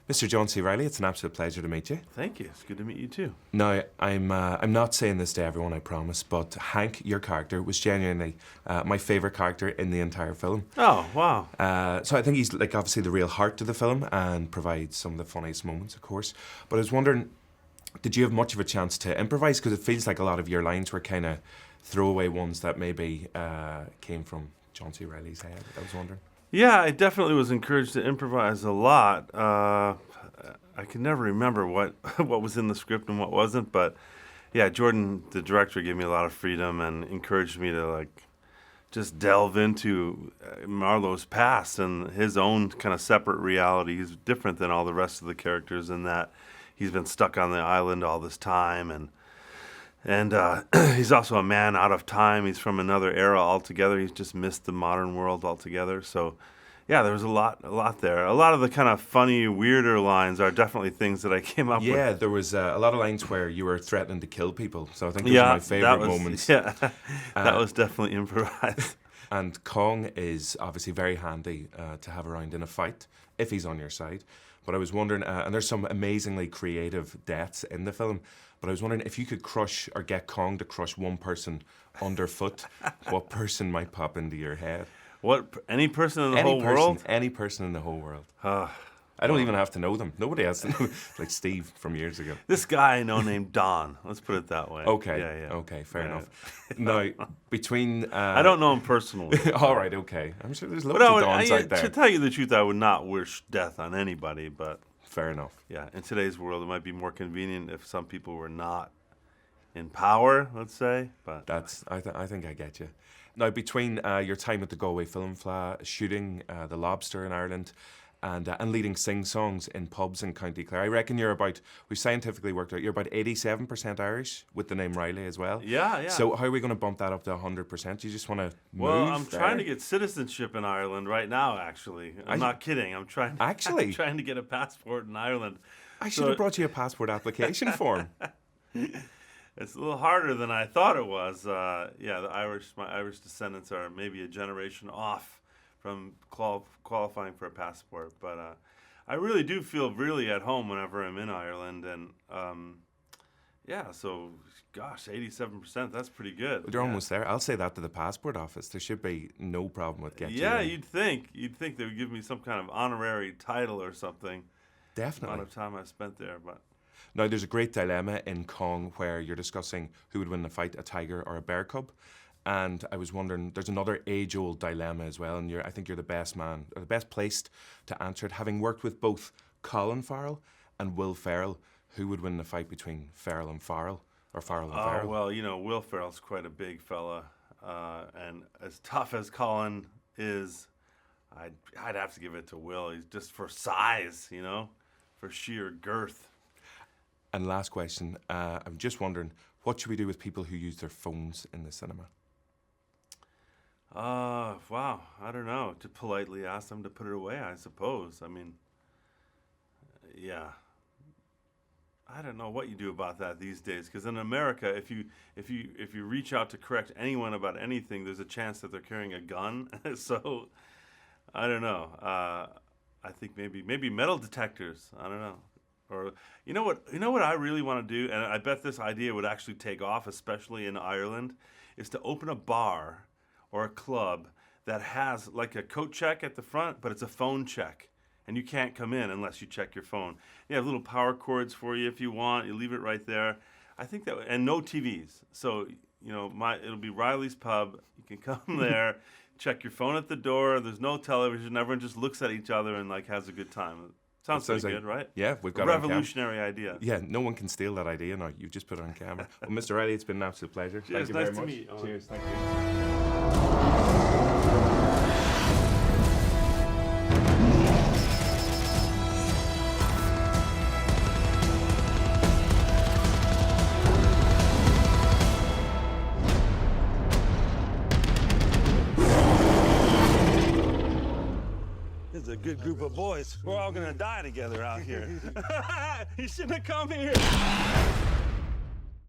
Mr. John C. Reilly, it's an absolute pleasure to meet you. Thank you. It's good to meet you too. Now, I'm not saying this to everyone, I promise, but Hank, your character, was genuinely my favourite character in the entire film. Oh, wow. So I think he's like obviously the real heart of the film and provides some of the funniest moments, of course. But I was wondering, did you have much of a chance to improvise? Because it feels like a lot of your lines were kind of throwaway ones that maybe came from John C. Reilly's head. I was wondering. Yeah, I definitely was encouraged to improvise a lot. I can never remember what was in the script and what wasn't, but yeah, Jordan, the director, gave me a lot of freedom and encouraged me to just delve into Marlowe's past and his own kind of separate reality. He's different than all the rest of the characters in that he's been stuck on the island all this time, and he's also a man out of time. He's from another era altogether. He's just missed the modern world altogether. So, yeah, there was a lot there. A lot of the kind of funny, weirder lines are definitely things that I came up with. Yeah, there was a lot of lines where you were threatening to kill people. So I think those are my favourite moments. Yeah, that was definitely improvised. And Kong is obviously very handy to have around in a fight if he's on your side. But I was wondering, and there's some amazingly creative deaths in the film, but I was wondering if you could crush or get Kong to crush one person underfoot, what person might pop into your head? Any person in the whole world? Any person in the whole world. I don't even have to know them. Nobody has to know. Like Steve from years ago. This guy I know named Don. Let's put it that way. Okay. Yeah. Okay, fair enough. Now, between... I don't know him personally. All right, okay. I'm sure there's loads of Dons out there. To tell you the truth, I would not wish death on anybody, but... Fair enough. Yeah, in today's world, it might be more convenient if some people were not in power, let's say. But I think I get you. Now, between your time at the Galway Film Fleadh, shooting The Lobster in Ireland, and leading sing-songs in pubs in County Clare, I reckon we've scientifically worked out, you're about 87% Irish with the name Reilly as well. Yeah. So how are we going to bump that up to 100%? You just want to move? Well, I'm trying to get citizenship in Ireland right now, actually. I'm not kidding. I'm trying to get a passport in Ireland. I should have brought you a passport application form. It's a little harder than I thought it was. My Irish descendants are maybe a generation off from qualifying for a passport, but I really do feel really at home whenever I'm in Ireland, and so gosh, 87%, that's pretty good. They're almost there. I'll say that to the passport office. There should be no problem with getting you in. You'd think they would give me some kind of honorary title or something. Definitely. The amount of time I spent there, but... Now, there's a great dilemma in Kong where you're discussing who would win the fight, a tiger or a bear cub. And I was wondering, there's another age-old dilemma as well, and I think you're the best man, or the best placed to answer it, having worked with both Colin Farrell and Will Ferrell. Who would win the fight between Ferrell and Farrell, or Farrell and Ferrell? Well, Will Ferrell's quite a big fella, and as tough as Colin is, I'd have to give it to Will. He's just for size, for sheer girth. And last question, I'm just wondering, what should we do with people who use their phones in the cinema? Wow, I don't know. To politely ask them to put it away, I suppose. I mean, yeah. I don't know what you do about that these days, because in America, if you reach out to correct anyone about anything, there's a chance that they're carrying a gun. So, I don't know. I think maybe metal detectors. I don't know. Or you know what I really want to do, and I bet this idea would actually take off, especially in Ireland, is to open a bar or a club that has like a coat check at the front, but it's a phone check, and you can't come in unless you check your phone. You have little power cords for you if you want. You leave it right there. I think that, and no TVs. So it'll be Riley's Pub. You can come there, check your phone at the door. There's no television. Everyone just looks at each other and has a good time. Sounds pretty good, right? Yeah, we've got a revolutionary idea. Yeah, no one can steal that idea now. You've just put it on camera. Well, Mr. Reilly, it's been an absolute pleasure. Cheers, thank you very nice much. to meet you. Cheers, thank you. It's a good group of boys. We're all gonna die together out here. You shouldn't have come here.